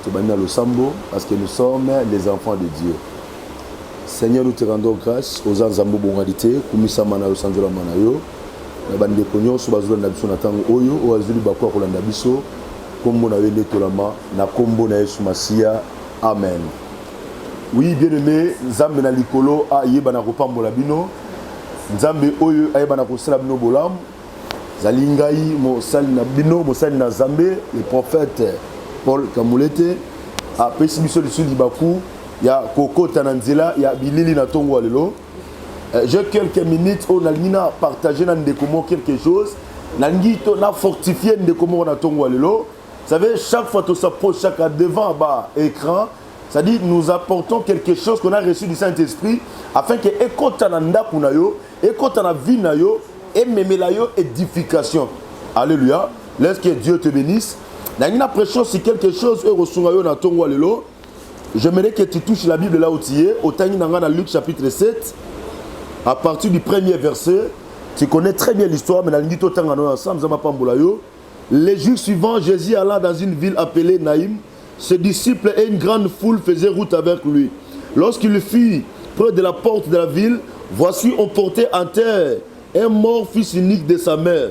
Tu vas le sambo parce que nous sommes les enfants de Dieu. Seigneur, nous te rendons grâce aux Anzambo Bongalité, Kumisa Mana Sanjola Manayo, Bande Konyo, Subazula Nabiso Natango Oyo, Oazuli Bakwa Kolanda Biso, Kombo na Wende Tolama, na Kombo na Yesu Masia. Amen. Oui, bien-aimé, Nzambe na Likolo, Ayeba na Kopambo Labino, Nzambe Oyo, Ayeba na Kosela Bino Bolam, Zalingai, Mosali na Bino, Mosali na Zambe, le prophète Paul Kamoulete, a Pessibiso de Sulibaku, il y a Koko Tananzela, il y a Bilili na Tongo Alelo. J'ai quelques minutes où Nalina partagé dans des comment quelque chose, Nangito na fortifié de comment na Tongo Alelo. Vous savez, chaque fois que s'approche, chaque devant bas écran, ça dit nous apportons quelque chose qu'on a reçu du Saint-Esprit afin que Ekotananda Kunayo, Ekotana Vinayo, et Memelayo édification. Alléluia. Laisse que Dieu te bénisse. Nangina pression si quelque chose est reçu na Tongo Alelo. J'aimerais que tu touches la Bible là où tu es, au Tani Nanga dans Luc chapitre 7, à partir du premier verset. Tu connais très bien l'histoire, mais dans l'Indito Tangano ensemble, les jours suivants, Jésus alla dans une ville appelée Naïm. Ses disciples et une grande foule faisaient route avec lui. Lorsqu'il fut près de la porte de la ville, voici on portait en terre un mort fils unique de sa mère,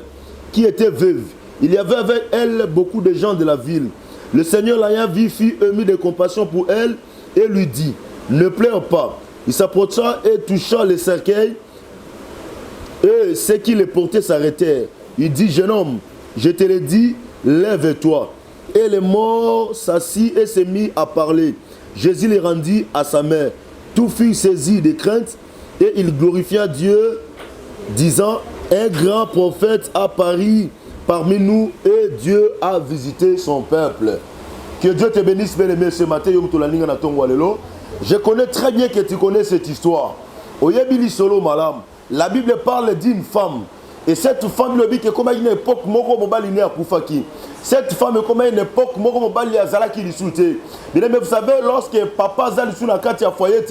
qui était veuve. Il y avait avec elle beaucoup de gens de la ville. Le Seigneur l'ayant vu fut ému de compassion pour elle et lui dit, ne pleure pas. Il s'approcha et toucha le cercueil et ceux qui le portaient s'arrêtèrent. Il dit, jeune homme, je te le dis, lève-toi. Et le mort s'assit et se mit à parler. Jésus le rendit à sa mère. Tout fut saisi de crainte et il glorifia Dieu, disant, un grand prophète a paru parmi nous et Dieu a visité son peuple. Que Dieu te bénisse, bien-aimé, ce matin. Je connais très bien que tu connais cette histoire. Oyebili solo malam. La Bible parle d'une femme. Et cette femme, le dit que comme à une époque, Moko Mobali n'est à Koufaki. Cette femme est comme à une époque, Moko Mobali à Zalaki li souté. Mais vous savez, lorsque papa Zal sous la carte à foyer,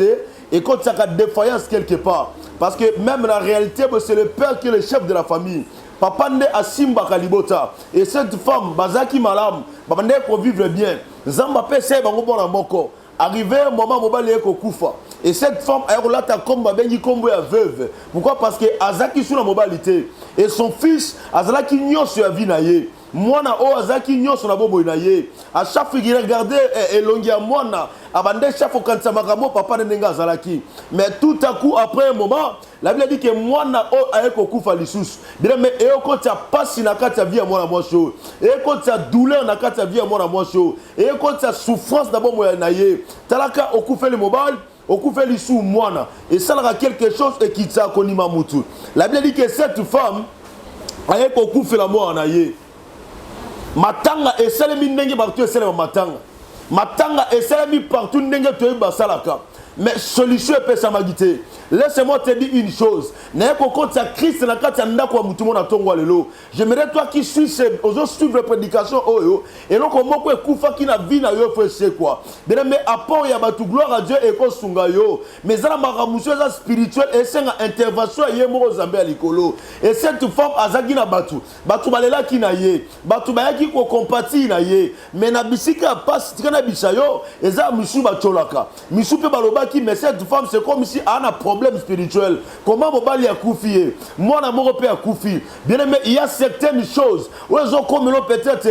et quand il y a une défaillance quelque part. Parce que même en réalité, c'est le père qui est le chef de la famille. Papa n'est à Simba Kalibota. Et cette femme, Bazaki Malam, Babane pour vivre bien. Zamba Pese Bangobo Moko. Arrivé un moment, Mobali est Koufa. Et cette femme, elle a comme Babengi Kombo est veuve. Pourquoi? Parce que Azaki sur la mobilité. Et son fils, Azaki Nyon sur la vie naïe. Mwana o Azaki Nyon sur la bobo naïe. À chaque fois qu'il regardait Elongia Mwana, Abande chef au Kansamagamo, papa Nenga Zalaki. Mais tout à coup, après un moment, la Bible dit que Mwana o aeko Koufa Lissous. Mais quand tu as passé na kata vie à moi moi chaud. Et quand tu as douleur na kata vie à moi chaud. Et quand tu as souffrance d'abord moi naïe. Talaka au Koufa le mobile. Okufe lisou mwana et ça a quelque chose et qui t'a connu Mamoutou. La Bible dit que cette femme avec okufe la mwana yé. Matanga et salemi ndenge partout et salemi matanga et salemi partout ndenge to basalaka. Mais solution est sa magité. Laisse-moi te dire une chose. J'aimerais toi qui suis suivre la prédication et donc comment koufa qui na vie na yo c'est quoi. Mais apport ya batu gloire à Dieu et ko sunga yo. Mais ça ma ramuso spirituel et c'est une intervention yé mo Zambé likolo. Et cette femme azaki na batu balela ki na ye. Batu ba ki ko compati na ye. Mais na bisika passe tika bisayo eza misu bacholaka. Misu pe baloba qui mais cette femme c'est comme si elle a un problème spirituel. Comment Mobali a koufi? Moi na mon père a koufi. Bien aimé, il y a certaines choses où ils ont comme l'eau peut-être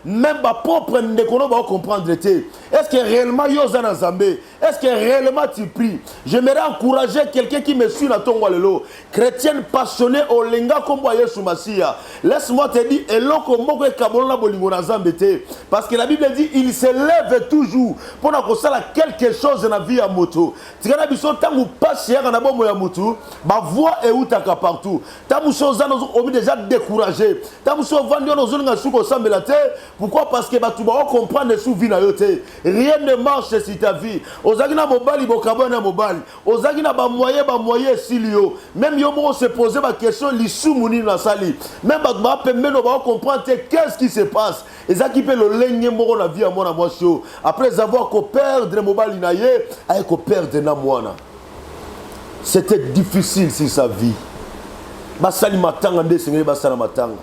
même ma propre nékono va comprendre. Est-ce que réellement Yozana Zambé? Est-ce que réellement tu pries? J'aimerais encourager quelqu'un qui me suit dans ton walelo. Chrétienne passionnée au lenga comme Yesu Masia. Laisse-moi te dire eloko moko kabolona bolingo na Zambé. Parce que la Bible dit il se lève toujours pour na kosala quelque chose dans la vie à moto. Tigana biso tangu passe ya na bomo ya mutu, ba voix est outaka partout. Tamu chose on déjà découragé. Tamu so vandi on ozonga suko sambela te. Pourquoi? Parce que batu ba comprendre sous vie na yote. Rien ne marche si ta vie. Ozaki na mobali bokabona mobali. Ozaki na ba moyen silio. Même yo mo se poser ba question lisu muni na sali. Même ba pemeno ba comprendre qu'est-ce qui se passe. Ezaki pe le lenge moko na vie à moi na moi show. Après avoir ko perdre mobali na ye, ay ko perdre na mwana. C'était difficile sur sa vie. Basali matanga nde sengeli basala matanga.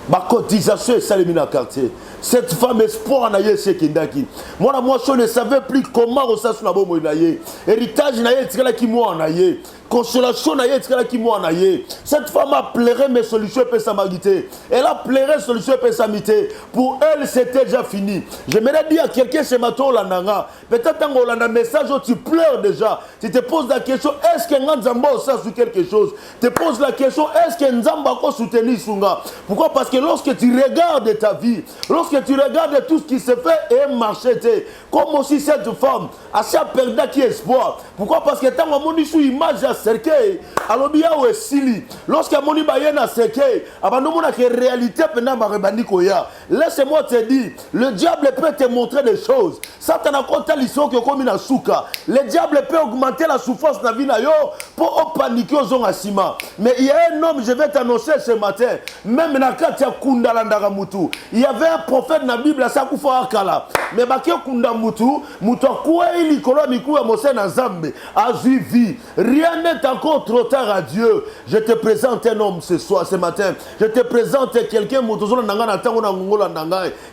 Ba cotisation et salimina quartier. Cette femme espoir na ye sekendaki. Moi je ne savais plus comment resassu na bomo na ye. Héritage na ye tikala ki moi na ye. Consolation na ye tikala ki moi na ye. Cette femme a pleuré mes solutions et sa magité. Elle a pleuré solutions et sa mité. Pour elle c'était déjà fini. J'aimerais dire à quelqu'un ce matin au Landanga, peut-être quand on a un message où tu pleures déjà. Tu te poses la question, est-ce que Nzamba a sous quelque chose? Tu te poses la question, est-ce que Nzamba a soutenu Sunga? Pourquoi? Parce que lorsque tu regardes ta vie, lorsque tu regardes tout ce qui se fait et marché, comme aussi cette femme, à chaque perdre qui espoir. Pourquoi? Parce que tant qu'on sous image à cercueil, alors bien où est Sili, lorsqu'il y a Bayena à cercueil, avant nous que réalité pendant ma rebandi koya. Laisse-moi te dire, le diable peut te montrer des choses. Satan a compté l'histoire que comme une souka. Le diable peut augmenter la souffrance de la vie na yo pour paniquer aux gens à Sima. Mais il y a un homme, je vais t'annoncer ce matin, même dans Katia Kunda Landaramutu, il y avait un prophète dans la Bible à Sakufa Akala. Mais Baké Kunda Mutu, Mutu Koué Nikolo Mikou Mose Nazambe, a vie. Rien n'est encore trop tard à Dieu. Je te présente un homme ce matin. Je te présente quelqu'un,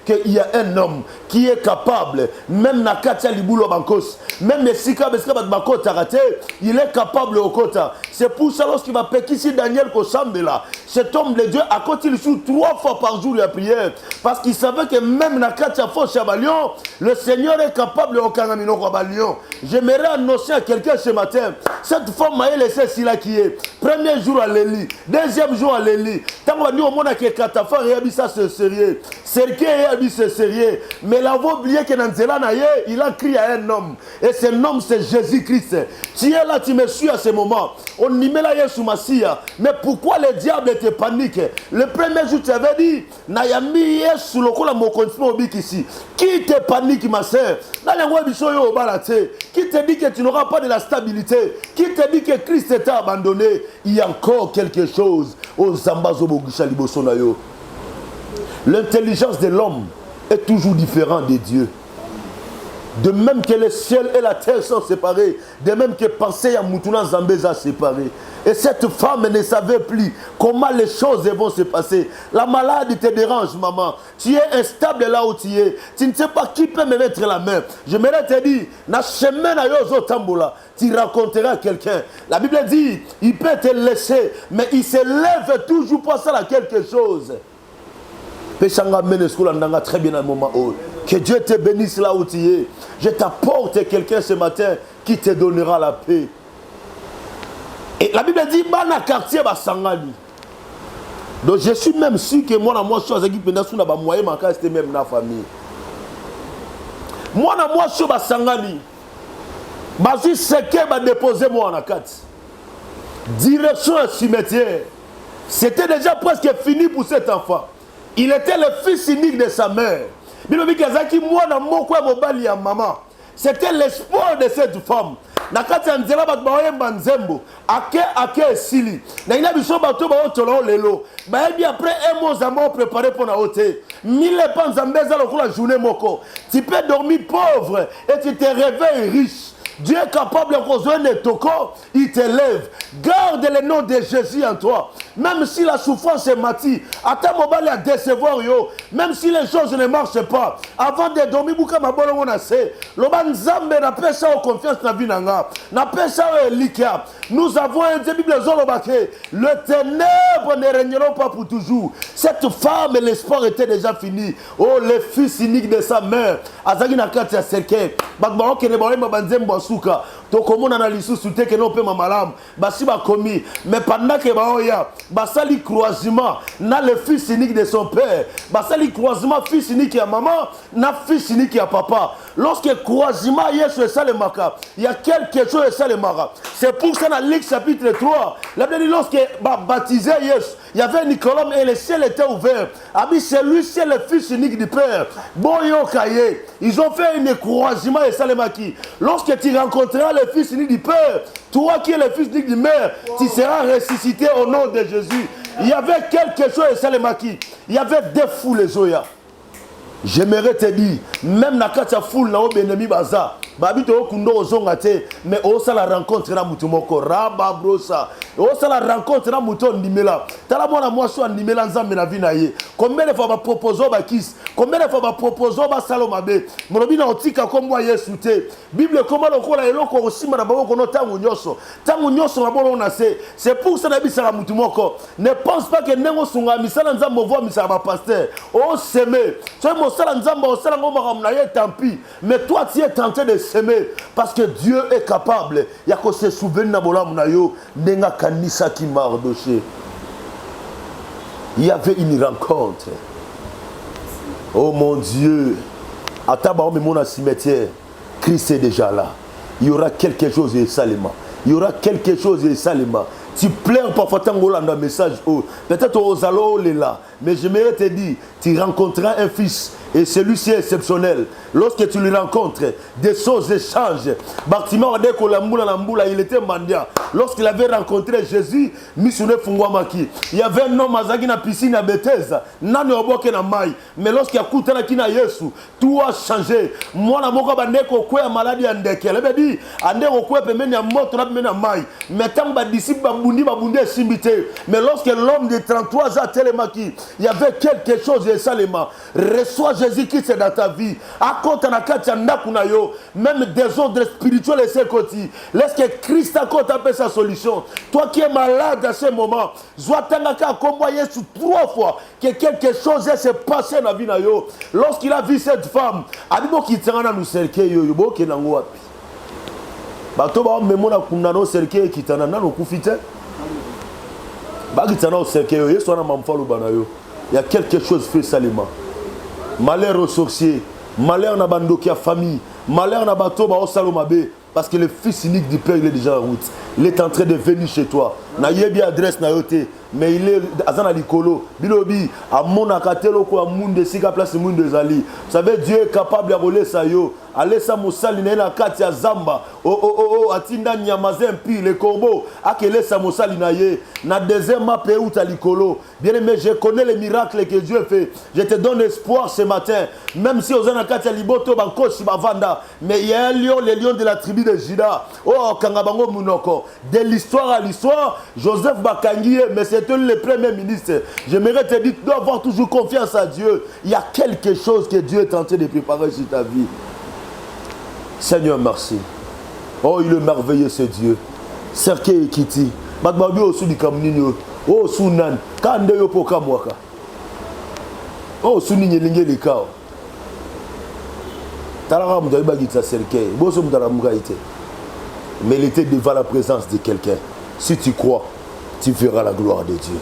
qu'il y a un homme qui est capable, même na Katia Libulo Bankos, même Sika Beska Bakot Tarate, il est capable au Kota. C'est pour ça lorsqu'il va péquer ici Daniel Kosambela, cet homme de Dieu a continué sous 3 fois par jour la prière, parce qu'il savait que même na Katia Fosse Balion, le Seigneur est capable au Kangamino Balion. J'aimerais annoncer à quelqu'un ce matin, cette femme m'a laissé Sila qui est. Premier jour à Léli, deuxième jour à Léli. Tant qu'on dit au monde que Katafa et ça c'est sérieux. Serke et c'est sérieux. Mais là, vous oubliez que dans il a crié à un homme. Et ce nom c'est Jésus-Christ. Tu es là, tu me suis à ce moment. On y met là Yesu Massia. Mais pourquoi le diable te panique? Le premier jour, tu avais dit, Nayami Yesu lokola mo continue au bik ici. Qui te panique, ma sœur? Qui te dit que tu n'auras pas de la stabilité? Qui te dit que Christ t'a abandonné? Il y a encore quelque chose. L'intelligence de l'homme est toujours différente de Dieu. De même que le ciel et la terre sont séparés, de même que pensée à Moutouna Zambéza séparés. Et cette femme ne savait plus comment les choses vont se passer. La maladie te dérange, maman. Tu es instable là où tu es. Tu ne sais pas qui peut me mettre la main. J'aimerais te dire, dans le chemin à Yozo Tamboula, tu raconteras à quelqu'un. La Bible dit, il peut te laisser, mais il se lève toujours pour ça à quelque chose. Très bien à un moment où que Dieu te bénisse là où tu es. Je t'apporte quelqu'un ce matin qui te donnera la paix. Et la Bible dit, Bana quartier Basangani. Donc je suis même sûr que moi, je suis qui pendant sous la moyen ma c'était même la famille. Moi, je suis Basangani. Basi seke ba déposer moi en carte. Direction un cimetière. C'était déjà presque fini pour cet enfant. Il était le fils unique de sa mère. C'était l'espoir de cette femme. Nakati anzela bat baoye banzembo ake sili na ina biso bato ba otolo lelo ba bien après un mois zamo préparé pour na hôtel 1000 panzambeza lokola journée moko tu peux dormir pauvre et tu te réveilles riche. Dieu est capable de te toko, il te lève. Garde le nom de Jésus en toi. Même si la souffrance est matie, attends mon bal à décevoir yo. Même si les choses ne marchent pas, avant de dormir, bouka ma bonne on a c'est. L'oban zambe n'a pas ça en confiance na vie nanga. N'a pas ça likia. Nous avons un Bible zolobake. Le ténèbre ne régneront pas pour toujours. Cette femme, l'espoir était déjà fini. Oh, le fils unique de sa mère. Azagi na kati ya seke. Bakbaro kene bawe mabanzembo souka to komona na lisusu te ke no pe mamalam basi ba komi mais pendant que baoya basali croisement na le fils unique de son père basali croisement fils unique ya maman na fils unique ya papa lorsque croisement Yesu ça le maka il y a quelque chose ça le mara c'est pour ça dans Luc chapitre 3 la Bible dit lorsque baptisé Yesu il y avait Nicolas et le ciel était ouvert ami c'est lui c'est le fils unique du père boyo kaye ils ont fait une croisement et ça le maki lorsque tu rencontreras le fils unique du père toi qui es le fils unique du mère tu seras ressuscité au nom de Jésus. Il y avait quelque chose et ça le maki il y avait des foules les oya. J'aimerais te dire même na katia foule na obénemi baza babi to kundo ozonga te mais osa la rencontre na mutu moko raba brosa osa la rencontre na mutu ndimela tala mwana mwasi ndimela nzambe na vie na ye combien de fois ba proposer ba kiss combien de fois ba proposer ba salomabe molobi na otika komwa Yesu te Bible comment lokola eloko osima na babo kono tangu nyoso na bolo na c'est pour ça na bisala mutu moko ne pense pas que nengo sunga misala nzambe vo misala ba pasteur o seme so mo sala nzambe o sala ngoma na ye tant pis mais toi tu es tenté de s'aimer parce que Dieu est capable ya ko se souvenir na bolamu na yo ndenga kanisa ki mardoché il y avait une rencontre oh mon Dieu à Taba on mon cimetière Christ est déjà là il y aura quelque chose de Salima il y aura quelque chose de Salima tu pleures parfois tant un message peut-être aux allo là mais j'aimerais te dire tu rencontreras un fils et celui-ci est exceptionnel lorsque tu le rencontres des choses changent Bartimée deko la mbula il était mendiant lorsqu'il avait rencontré Jésus misune fungwamaki il y avait un homme azaki na piscine à Bethesda nani oboke na mai mais lorsqu'il a kutana kina Yesu tout a changé mwana moko bandeko kwa maladie andeke elle veut dire andeko kwa pembeni ya moto na pembeni ya mai mais tant ba disciple babundi simbité mais lorsque l'homme de 33 ans telemaki il y avait quelque chose de Salema reçois Jésus-Christ dans ta vie à côté na katia ndakuna yo même désordre spirituel et ses côtés laisse que Christ à côté appelle sa solution toi qui es malade à ce moment zoatanga ka kombo Yesu 3 fois que quelque chose s'est passé dans la vie na yo lorsqu'il a vu cette femme adibo ki tsanga nous cercueil yo boke nango wapi bato ba memona kunano cercueil kitana nano kufite ba kitana au cercueil Yesu ana mamfalo bana yo il y a quelque chose fait Salima malheur aux sorciers malheur na bandoki à famille malheur na bato ba osalomabe parce que le fils unique du père il est déjà en route il est en train de venir chez toi na yebi adresse na yote mais il est azana likolo bilobi amona katelo ko amunde sika place munde zali vous savez Dieu est capable de voler ça yo alesa mosali na kati ya zamba atinda nyamaze mpi le corbeau akelesa mosali na ye na deuxième map out à likolo bien aimé je connais les miracles que Dieu fait je te donne espoir ce matin même si ozana kati ya liboto bankoshi bavanda mais il y a un lion le lion de la tribu de Juda kangabango munoko de l'histoire à l'histoire Joseph bakangi mais c'est le premier ministre j'aimerais te dire tu dois avoir toujours confiance à Dieu il y a quelque chose que Dieu est en train de préparer sur ta vie Seigneur merci oh il est merveilleux ce Dieu cercueil kiti batbabi osu di kamnino oh sunan kande yo poka mwaka oh suni nyelinge likao talaka mudali bagita cercueil boso mudala mugaite mais il était devant la présence de quelqu'un si tu crois tu verras la gloire de Dieu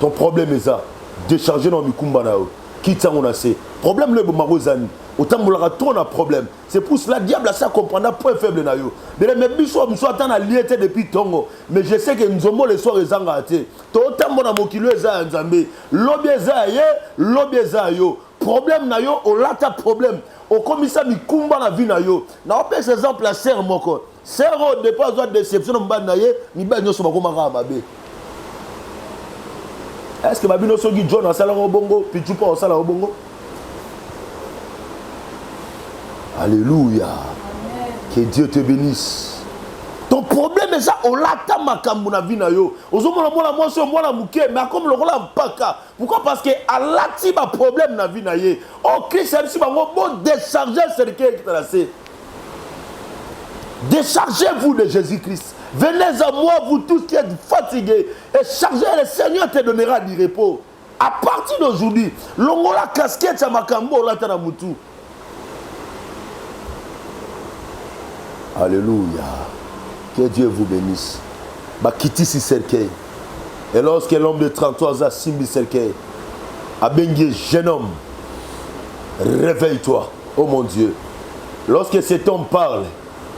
ton problème est ça décharger dans mikumba na yo kita on a c'est problème le marozani autant moulera trop na problème c'est pour cela diable ça comprendre point faible na yo mais biso mso atana liete depuis tongo mais je sais que nous sommes les soirs ezanga até to autant mona mokilo eza nzambe lobieza ye lobieza yo problème na yo olata problème au commissaire mikumba na vie na yo na opé exemple la sœur moko sœur au départ soit déception mba na ye mi ba nyoso bakoma ka mabe est-ce que babino soki John a sala bongo pichu pa sala bongo alléluia amen. Que Dieu te bénisse ton problème est ça olata makambu na vie na yo ozomona mona moso mona muke mais comme le rola mpaka pourquoi parce que alati ba problème na vie na ye oh Christ a dit bango bon décharger cercueil qui tracé déchargez-vous de Jésus-Christ venez à moi vous tous qui êtes fatigués et chargez le Seigneur te donnera du repos à partir d'aujourd'hui longola casquette ya makambo olata na mutu alléluia que Dieu vous bénisse bakiti si cercueil et lorsque l'homme de 33 ans simbi cercueil abengi jeune homme réveille-toi oh mon Dieu lorsque cet homme parle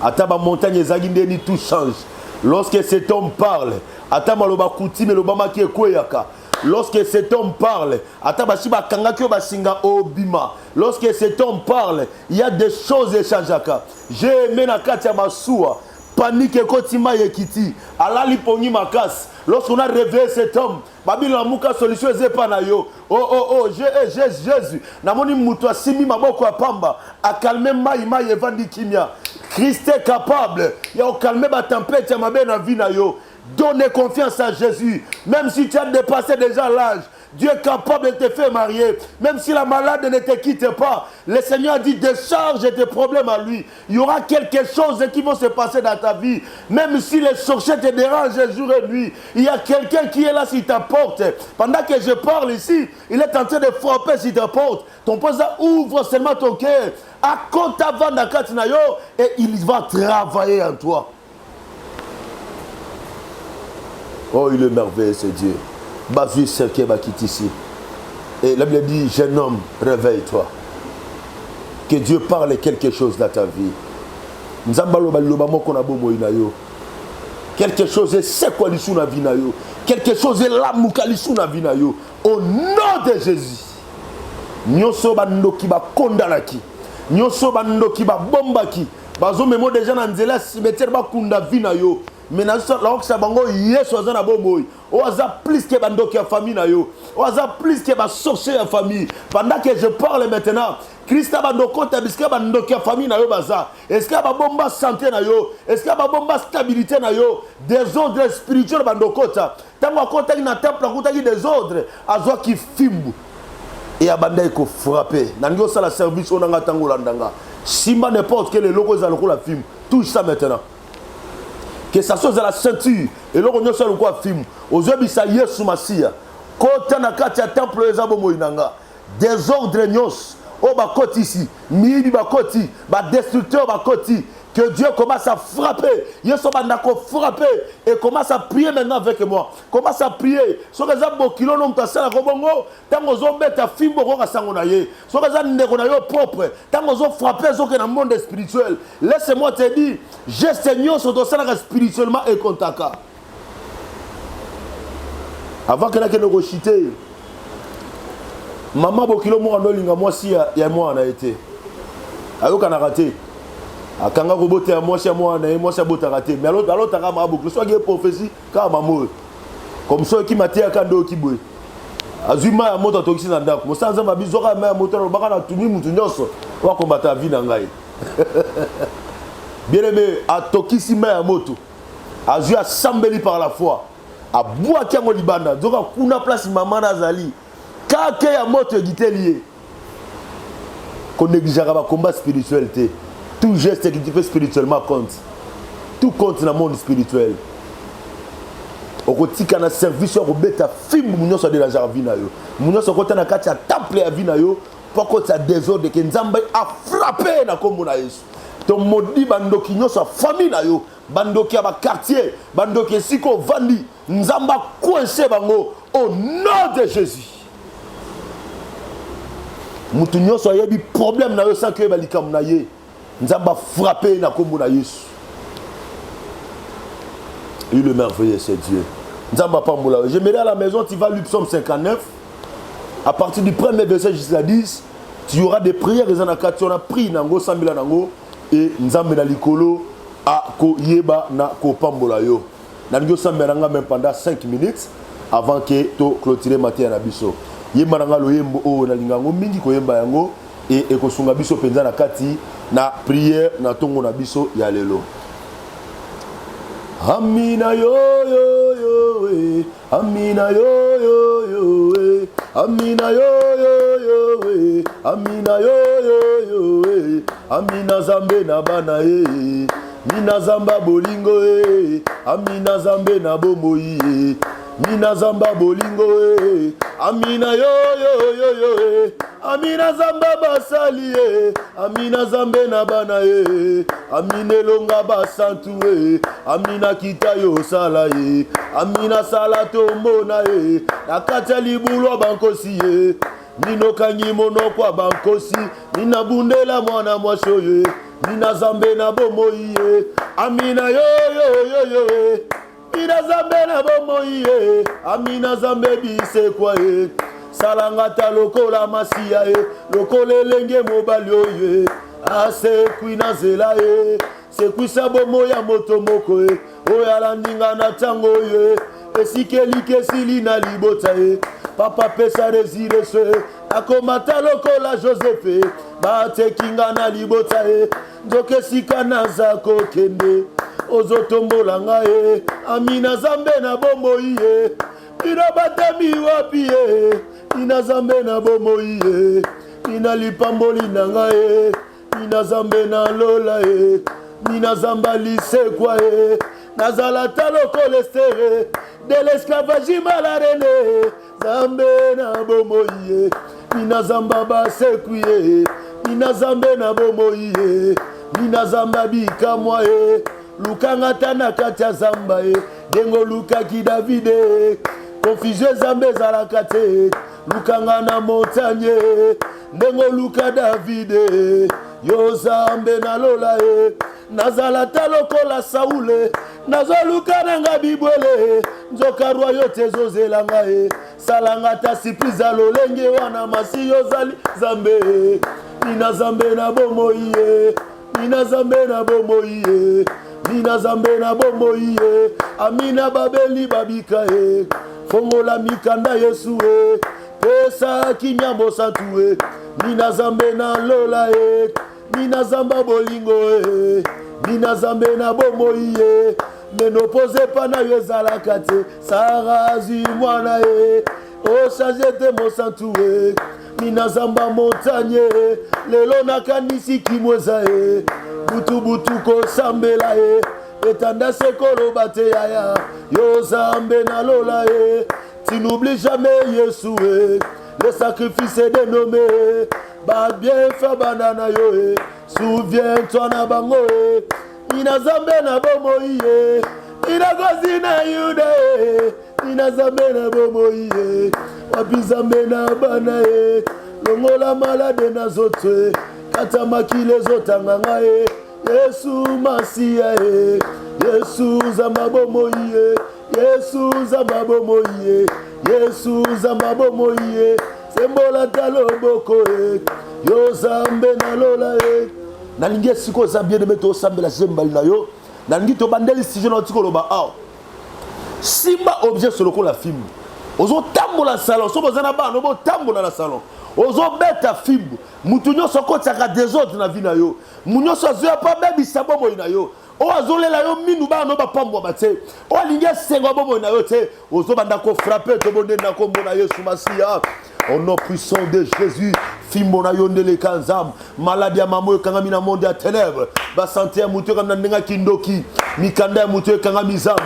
ataba montagne ezagindeni tout change lorsque cet homme parle ataba loba kutime loba maki ekoyaka lorsque cet homme parle ataba shiba kangaki basinga obima lorsque cet homme parle il y a des choses échangeaka j'ai aimé na kati ya masuwa panique ekotima yekiti alali pongi makasi lorsqu'on a réveillé cet homme babilo amuka solution ezepa na yo Jésus namoni mutu asimi maboko ya pamba akalme mai evandi kimia Christ est capable. Il y a calmer la tempête, il y a ma vie na yo. Donnez confiance à Jésus. Même si tu as dépassé déjà l'âge, Dieu est capable de te faire marier. Même si la malade ne te quitte pas, le Seigneur dit décharge tes problèmes à lui. Il y aura quelque chose qui va se passer dans ta vie. Même si les sorciers te dérangent jour et nuit, il y a quelqu'un qui est là sur ta porte. Pendant que je parle ici, il est en train de frapper sur ta porte. Ton père ouvre seulement ton cœur. À compte avant Nakatinayo et il va travailler en toi. Oh, il est merveilleux, ce Dieu. Bavu Serke Bakit ici. Et la Bible dit, jeune homme, réveille-toi. Que Dieu parle quelque chose dans ta vie. Quelque chose est sekwa lisu na vie na yo. Quelque chose est lamuka lisu na vie na yo. Au nom de Jésus. Nyoso bandoki ba kondalaki. Nyoso bandoki ba bombaki. Bazo memo déjà na nzela cimetière ba kunda vie na yo. Mais na so la oksa bango yeso azana bomboy. O aza plus que bandoki ya famille na yo. O aza plus que ba sorcier ya famille. Pendant que je parle maintenant, Christ a bandoko tabiska bandoki ya famille na yo baza. Est-ce qu'il y a ba bomba santé na yo? Est-ce qu'il y a ba bomba stabilité na yo? Des ordres spirituels bandoko ta. Tango akota na temple akota des ordres azwa ki fimbu. Et abanda ko frapper. Nango ça la service onanga tango landanga. Simba n'importe quel logo za la film. Touche ça maintenant. Que ça soit à la ceinture et logo nyo ça quoi film. Ozobi sa Yesu Masia. Kota na kati ya temple ezabo moinanga. Des ordres nyos. Oh ba koti ici. Mibi ba koti, ba destructeur ba koti. Que Dieu commence à frapper. Yesu bandako frapper et commence à prier maintenant avec moi. Commence à prier. So que za bokilo no mtasala ko bongo, tango zo beta fimbo ko kasango na ye. So que za ndeko na yo propre, tango zo frapper zo que dans le monde spirituel. Laisse-moi te dire, geste nyonso to sala spirituellement et kontaka. Avant que na ke no chité. Maman bokilo mo anolinga moi si ya moi na été. Ayo kana raté. Akanga robote ya moi chez moi na moi c'est bota raté mais alors taka ma boucle soit que prophétie ka mamour comme ça qui maté akando ki boy azuma ya moto toxi na ndako mo sanza ma bizoka ma moto na baka na tumi mutu nyonso wa kombata vie na ngai bien aimé a tokisi ma ya moto azu asambeli par la foi a boa kiango libanda zoka kuna place maman nazali kake ya moto gitelié qu'on négligera ba combat spiritualité. Tout geste qui tu fais spirituellement compte. Tout compte dans le monde spirituel. Au quotidien, dans le service, on bête film, on soit de la jarvina yo. On soit content na kati ya temple ya vina yo. Pour que ça désordre que Nzamba a frappé na kombo na Yesu. Ton maudit bandoki nyo soit famille na yo. Bandoki ya ba quartier, bandoki siko vandi, Nzamba coincé bango au nom de Jésus. Mutu nyo soit yebi problème na yo sans que ba likam na ye. Nzamba frappé na kombo na Yesu. Il est merveilleux, c'est Dieu. Nzamba pambola. Je mets à la maison, tu vas lire Psaume 59. À partir du premier verset jusqu'à 10, tu auras des prières. Tu as pris nango sambila nango et Nzamba na likolo a ko yeba na ko pambola yo. Nango sambela nga même pendant 5 minutes avant que to clôturer matin na biso. Yeba nanga lo yembo o na lingango mingi ko yemba yango et ko sunga biso penza na kati na prière na tongo na biso ya lelo. Amina yo yo yo we, amina yo yo yo we, amina yo yo yo we, amina yo yo yo we, amina zambe na bana ye, mina zamba bolingo ye, amina zambe na bomoi ye, mina zamba bolingo ye, amina yo yo yo yo we. Amina zamba basali ye, amina zambe na bana ye, amina longa basantu ye, amina kita yo sala ye, amina sala tomona ye, nakata libulo bankosi ye, nino kangi monokwa bankosi, nina bundela mwana mwasho ye, nina zambe na bomoi ye, amina yo yo yo yo ye, nina zambe na bomoi ye, amina zambe bisekwa ye. Salangata lokola masia ye, lokole lenge mobali ye, ase kuina zela ye, se kuisa bomo ya moto moko ye, oya landinga na tango ye, esikeli kesili na libota ye, papa pesa resire se, akomata lokola Joseph, bate kinga na libota ye, nzoke sika naza kokende ozotombola ngai amina zambe na bomoi ye ina batami wapi ye ina zambe na bomoi ye ina lipamboli na ngai ina zambe na lola ye ina zamba lisekwa ye nazala talo kolestere de l'esclavage malarene zambe na bomoi ye ina zamba basekwi ye ina zambe na bomoi ye ina zamba bikamwa ye lukanga tana kati ya zamba ye dengo lukaki davide confusion zambe ezalaka te lukanga na montagne ndengo luka davide yo zambe nalola ye nazala ta lokola saule nazoluka nanga bibwele nzoka royauté ezozelanga ye salanga ta sipriza lolenge wana masi yozali zambe nina zambe na bomoi ye nina zambe na bomoi ye nina zambe na bomoi ye amina babeli babika ye fongola mikanda yesu ye pesa kinyambo santu ye nina zambe na lola ye nina zamba bolingo ye nina zambe na bomoi ye menopose pa na yo ezalaka te sarazi mwana ye ochange te mosantu ye nina zamba montagne lelo nakanisi kimweza ye butu kosambela ye etanda sekoloba te yaya yo zambe na lola ye tu n'oublies jamais yesu ye le sacrifice est dénommé ba bien fait banana yo ye souviens-toi na bango ye ina zambe na bomoi ye ina gozi na yuda ye ina zambe na bomoi ye wapi zambe na bana ye longola malade na zote kata makile zotanga ngaye yesu masia ye yesu zamba bomoi ye yesu zamba bomoi ye yesu zamba bomoi ye sembola taloboko ye yo zambe na lola ye nalingi esiko za bien aimé to sambela zembali na yo nalingi to bandeli si je na tikoloba aw simba objet solo ko la film ozo tambola salon so bozana ba no bo tambola na salon ozo beta film mutu nyonso kotiaka désordre na vie na yo munyonso azoya pa bebisa bomoi na yo o azolela yo minu ba no ba pambwa bate o alingi esengo bomoi na yo te ozo banda ko frapper to bonde na kombo na Yesu Masia au nom puissant de Jésus Fimona yondele kanzam maladie ya mamo kangami na monde ya ténèbres ba santé ya mutu kamna ndenga kindoki mikanda ya mutu kanga mizam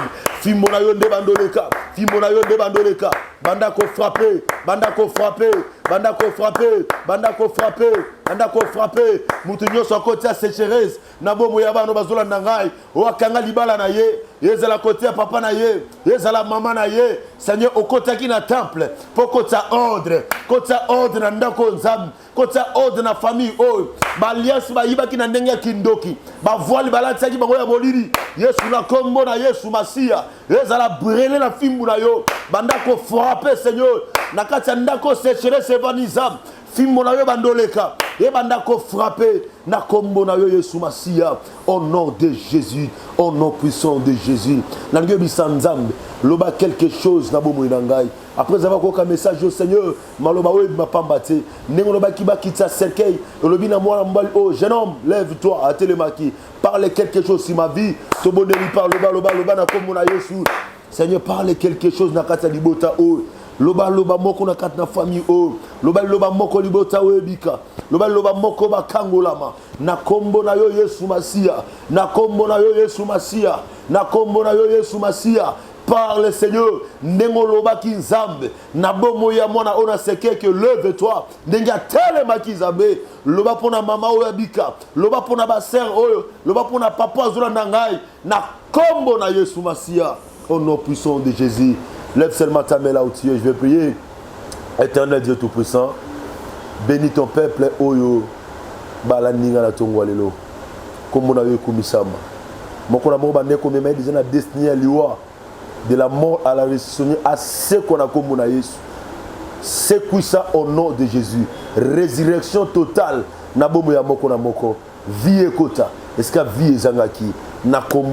Fimona yonde bandoleka Fimona yonde bandoleka banda ko frapper banda ko frapper banda ko frapper banda ko frapper banda ko frapper mutu nyoso côté ya sécheresse na bomo ya bano bazola ndangai o akanga libala na ye yezala côté ya papa na ye yezala mama na ye Seigneur okotaki na temple poko ta ordre na ndako nzam kota ordre na famille o ba alliance ba yibaki na ndenge kindoki ba voile balataki bango ya molili Yesu na kombo na Yesu Masia ezala brûler na fimbu na yo banda ko frapper Seigneur na kati ya ndako sécheresse evanizam fimbu na yo bandoleka et banda ko frapper na kombo na yo Yesu Masia au nom de Jésus au nom puissant de Jésus na ngio bisanzambe loba quelque chose na bomo inangai après avoir quoi un message au Seigneur maloba we mapambate nengo loba kiba kitsa cercueil lobi na mwana mbali oh jeune homme lève-toi à télémaki parle quelque chose sur ma vie to boneli par loba na kombo na Yesu Seigneur parle quelque chose na kata libota oh loba moko na kata na famille oh loba moko libota webika loba moko bakangolama na kombo na yo Yesu Masia na kombo na yo Yesu Masia na kombo na yo Yesu Masia parle Seigneur ndengoloba kinzambe na bomo ya mwana ona seke que lève-toi ndenga tele makizambe loba pona mama oya bika loba pona ba sœur oyo loba pona papa azula ndangai na kombo na Yesu Masia au nom puissant de Jésus lève seulement ta main là où tu es je vais prier éternel Dieu tout puissant bénis ton peuple oyo balaninga na tongo lelo kombo na yo kumisama moko na mo bande ko mema déjà na destinée liwa de la mort à la résurrection à ce qu'on a comme Yesu. C'est quoi ça au nom de Jésus? Résurrection totale. Na bomo ya moko na moko. Vie ekota. Est-ce que vie ezangaki na kombo